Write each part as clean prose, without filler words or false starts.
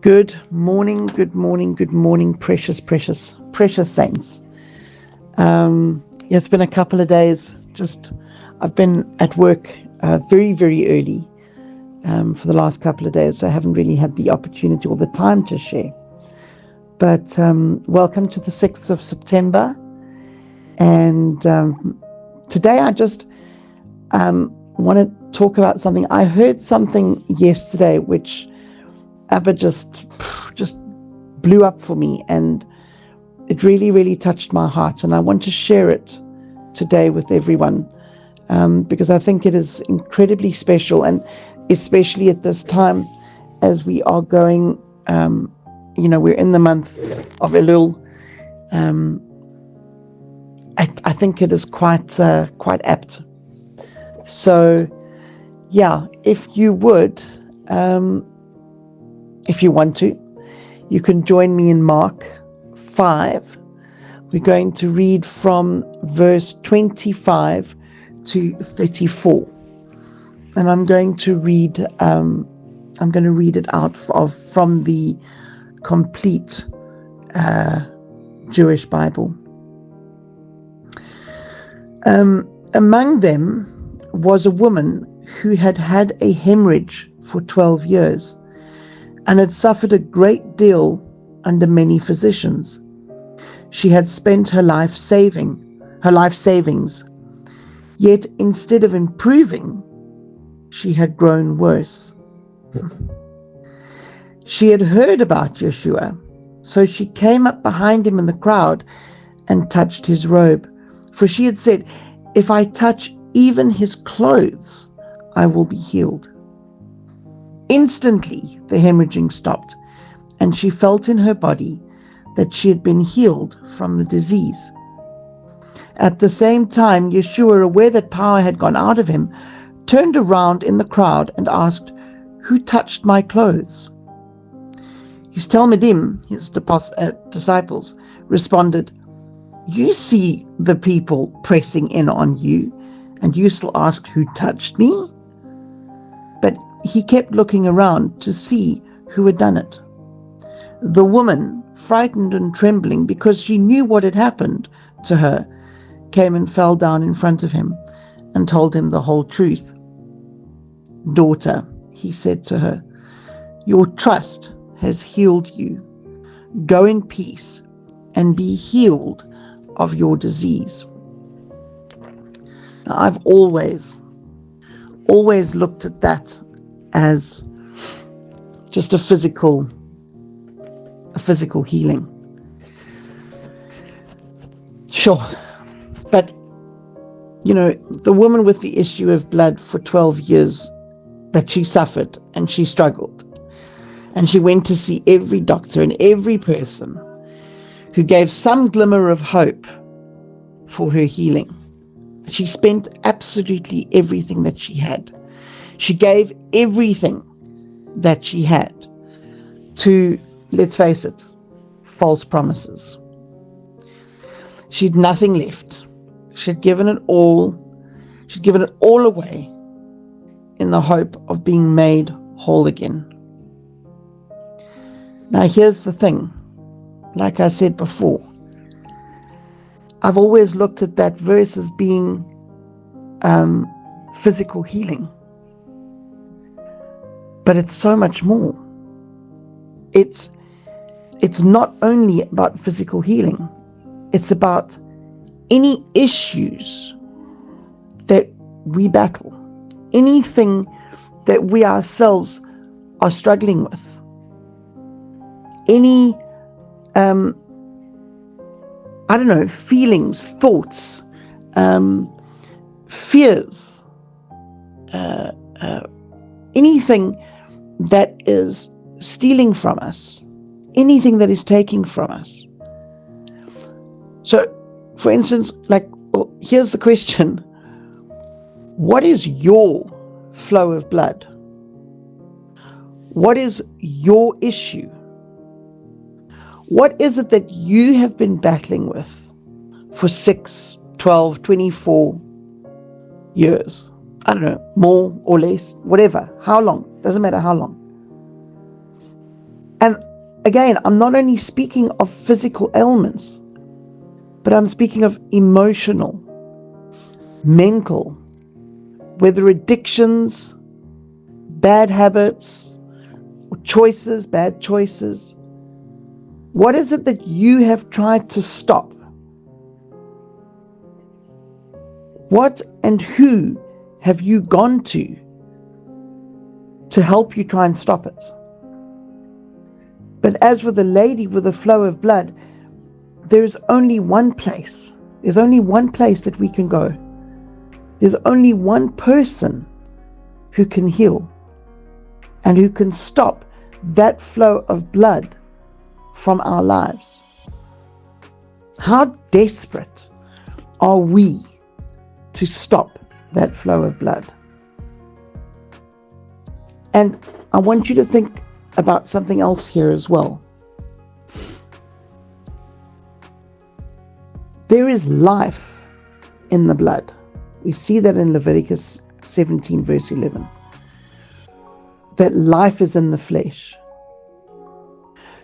Good morning, good morning, good morning, precious, precious, precious saints. It's been a couple of days. I've been at work very, very early for the last couple of days, so I haven't really had the opportunity or the time to share. But welcome to the 6th of September. And today I just want to talk about something. I heard something yesterday which Abba just blew up for me, and it really, really touched my heart, and I want to share it today with everyone because I think it is incredibly special, and especially at this time as we are going, we're in the month of Elul. I think it is quite apt. So, if you would. If you want to, you can join me in Mark 5. We're going to read from verse 25 to 34. And I'm going to read it out from the complete Jewish Bible. Among them was a woman who had had a hemorrhage for 12 years. And had suffered a great deal under many physicians. She had spent her life savings, yet instead of improving, she had grown worse. She had heard about Yeshua, so she came up behind him in the crowd and touched his robe, for she had said, "If I touch even his clothes, I will be healed." Instantly, the hemorrhaging stopped, and she felt in her body that she had been healed from the disease. At the same time, Yeshua, aware that power had gone out of him, turned around in the crowd and asked, "Who touched my clothes?" His Talmidim, his disciples, responded, "You see the people pressing in on you, and you still ask, 'Who touched me?'" But he kept looking around to see who had done it. The woman, frightened and trembling because she knew what had happened to her, came and fell down in front of him and told him the whole truth. "Daughter," he said to her, "your trust has healed you. Go in peace and be healed of your disease." Now, I've always looked at that as just a physical healing. Sure. But, the woman with the issue of blood for 12 years, that she suffered and she struggled. And she went to see every doctor and every person who gave some glimmer of hope for her healing. She spent absolutely everything that she had. She gave everything that she had to, let's face it, false promises. She'd nothing left. She'd given it all. She'd given it all away in the hope of being made whole again. Now, here's the thing. Like I said before, I've always looked at that verse as being physical healing. But it's so much more. It's not only about physical healing. It's about any issues that we battle, anything that we ourselves are struggling with, any feelings, thoughts, fears, anything that is stealing from us, anything that is taking from us. So, for instance, here's the question. What is your flow of blood? What is your issue? What is it that you have been battling with for 6, 12, 24 years? I don't know, more or less, whatever. How long? Doesn't matter how long. And again, I'm not only speaking of physical ailments, but I'm speaking of emotional, mental, whether addictions, bad habits, or choices, bad choices. What is it that you have tried to stop? What and who have you gone to help you try and stop it? But as with the lady with the flow of blood, there's only one place. There's only one place that we can go. There's only one person who can heal and who can stop that flow of blood from our lives. How desperate are we to stop that flow of blood? And I want you to think about something else here as well. There is life in the blood. We see that in Leviticus 17 verse 11. That life is in the flesh.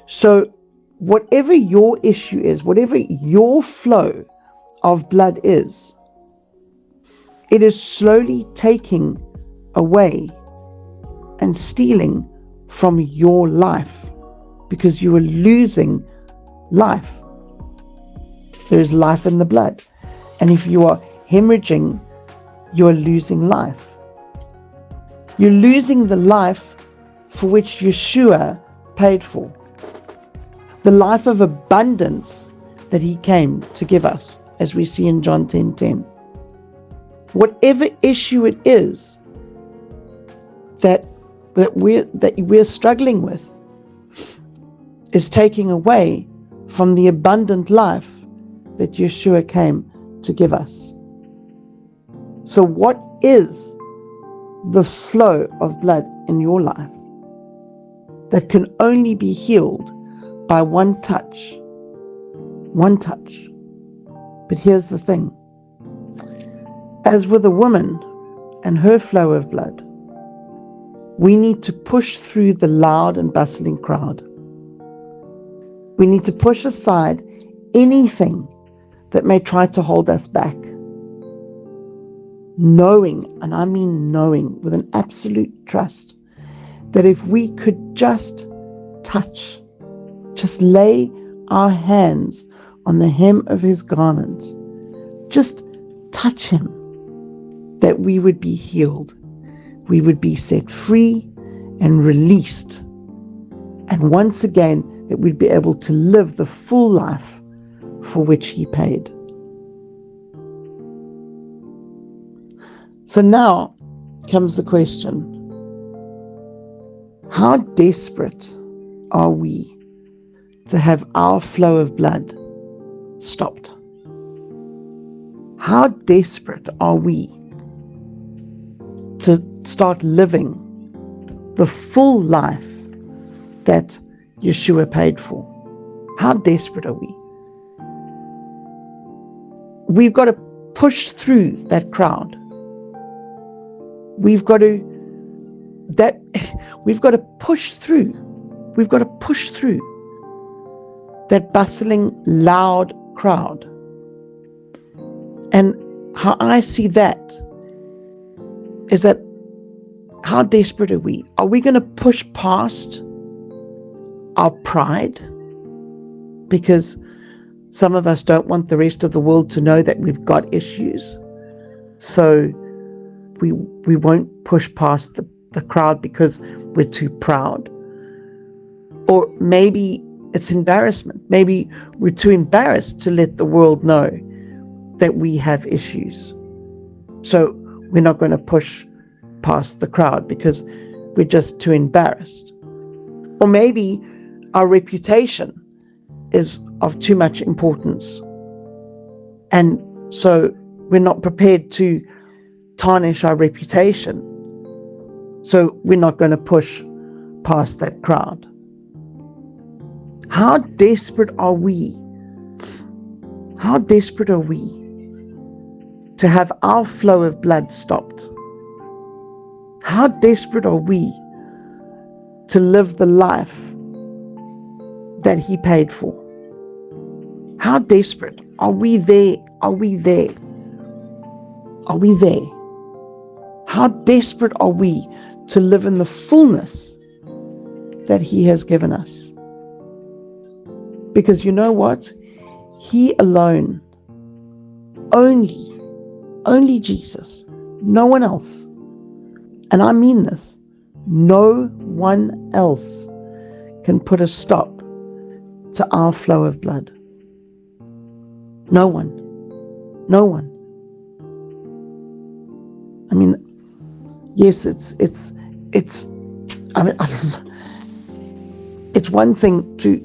So whatever your issue is, whatever your flow of blood is, it is slowly taking away and stealing from your life, because you are losing life. There is life in the blood. And if you are hemorrhaging, you are losing life. You're losing the life for which Yeshua paid for. The life of abundance that he came to give us, as we see in John 10:10. Whatever issue it is that we're struggling with is taking away from the abundant life that Yeshua came to give us. So what is the flow of blood in your life that can only be healed by one touch? One touch. But here's the thing. As with a woman and her flow of blood, we need to push through the loud and bustling crowd. We need to push aside anything that may try to hold us back. Knowing, and I mean knowing with an absolute trust, that if we could just touch, just lay our hands on the hem of his garment, just touch him, that we would be healed. We would be set free and released. And once again, that we'd be able to live the full life for which he paid. So now comes the question: how desperate are we to have our flow of blood stopped? How desperate are we to start living the full life that Yeshua paid for? How desperate are we? We've got to push through that crowd. We've got to push through. We've got to push through that bustling, loud crowd. And how I see that is that, how desperate are we? Are we going to push past our pride? Because some of us don't want the rest of the world to know that we've got issues. So we won't push past the crowd because we're too proud. Or maybe it's embarrassment. Maybe we're too embarrassed to let the world know that we have issues. So we're not going to push past the crowd because we're just too embarrassed. Or maybe our reputation is of too much importance, and so we're not prepared to tarnish our reputation. So we're not going to push past that crowd. How desperate are we? How desperate are we to have our flow of blood stopped? How desperate are we to live the life that he paid for. How desperate are we there? Are we there? Are we there? How desperate are we to live in the fullness that he has given us? Because you know what? He alone, only Jesus, no one else, and I mean this, no one else can put a stop to our flow of blood. No one. No one. I mean, yes, it's one thing to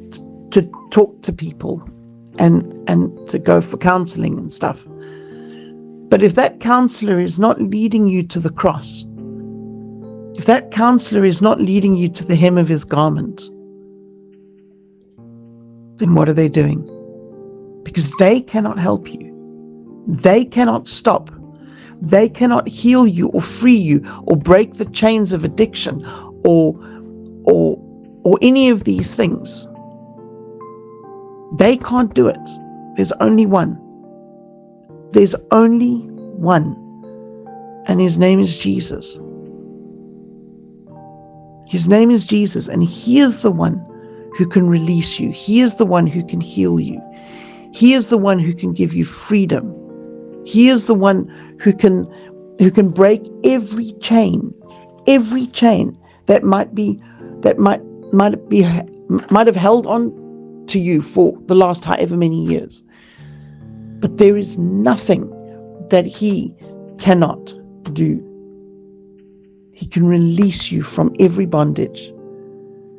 talk to people and to go for counseling and stuff. But if that counselor is not leading you to the cross, if that counselor is not leading you to the hem of his garment, then what are they doing? Because they cannot help you. They cannot stop. They cannot heal you or free you or break the chains of addiction or any of these things. They can't do it. There's only one. There's only one. And his name is Jesus. His name is Jesus, and he is the one who can release you. He is the one who can heal you. He is the one who can give you freedom. He is the one who can break every chain that might have held on to you for the last however many years. But there is nothing that he cannot do. He can release you from every bondage.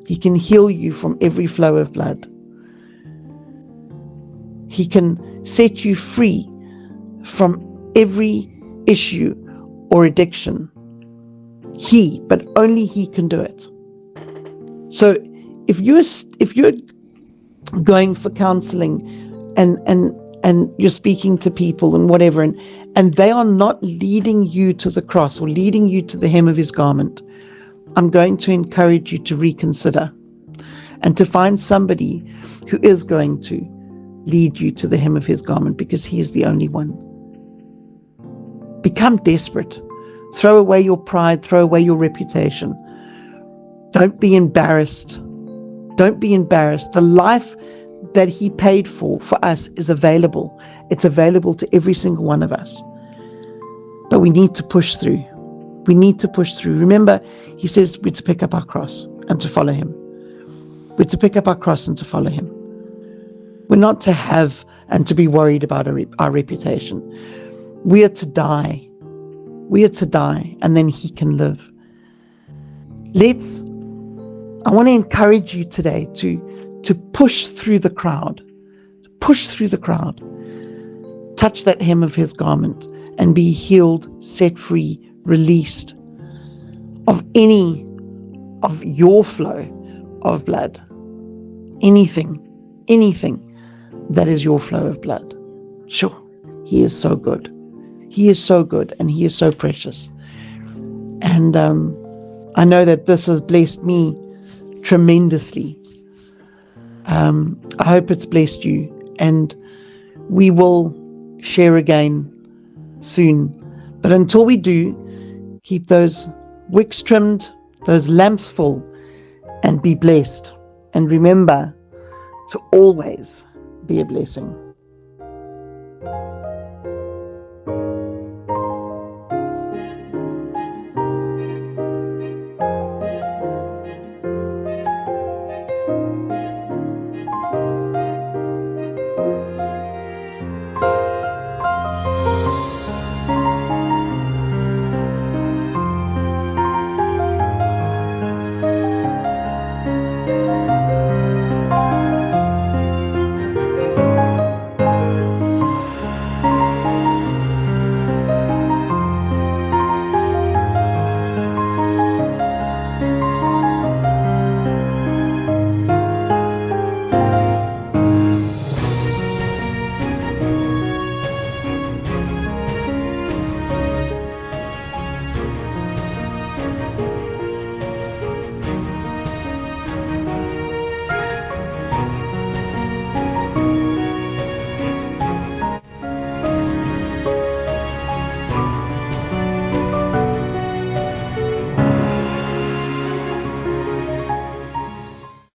He can heal you from every flow of blood. He can set you free from every issue or addiction. But only he can do it. So if you're going for counseling and you're speaking to people and whatever, and they are not leading you to the cross or leading you to the hem of his garment, I'm going to encourage you to reconsider and to find somebody who is going to lead you to the hem of his garment, because he is the only one. Become desperate. Throw away your pride, throw away your reputation. Don't be embarrassed. Don't be embarrassed. The life that he paid for us is available. It's available to every single one of us. But we need to push through. We need to push through. Remember, he says we're to pick up our cross and to follow him. We're to pick up our cross and to follow him. We're not to have and to be worried about our reputation. We are to die. We are to die, and then he can live. I want to encourage you today to push through the crowd. Push through the crowd. Touch that hem of his garment and be healed, set free, released of any of your flow of blood. Anything that is your flow of blood. Sure, he is so good. He is so good, and he is so precious. And I know that this has blessed me tremendously. I hope it's blessed you, and we will share again soon. But until we do, keep those wicks trimmed, those lamps full, and be blessed. And remember to always be a blessing.